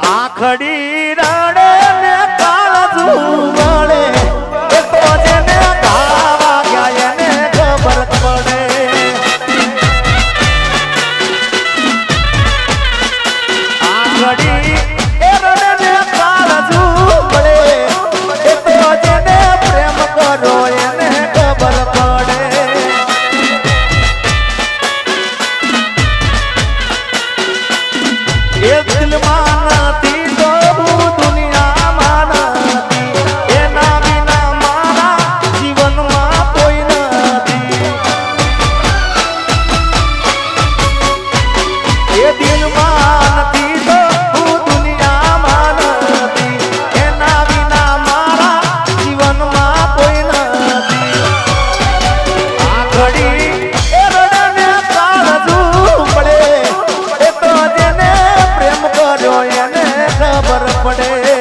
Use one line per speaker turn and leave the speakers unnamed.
આખડી રડે ને કાળજું વળે એ તો જેને ઘા વાગ્યા એને ખબર પડે આખડી એ રડે ને કાળજું વળે એ તો જેને પ્રેમ કરો એને ખબર પડે એ દિલમાં નથી તો દુનિયામાં નથી એના વિના મારા જીવનમાં કોઈ નથી એ દિલમાં નથી તો દુનિયામાં નથી એના વિના મારા જીવનમાં કોઈ નથી આ ઘડી એ રડને કાળજું પડે એ તો જેને પ્રેમ કર્યો એને ખબર પડે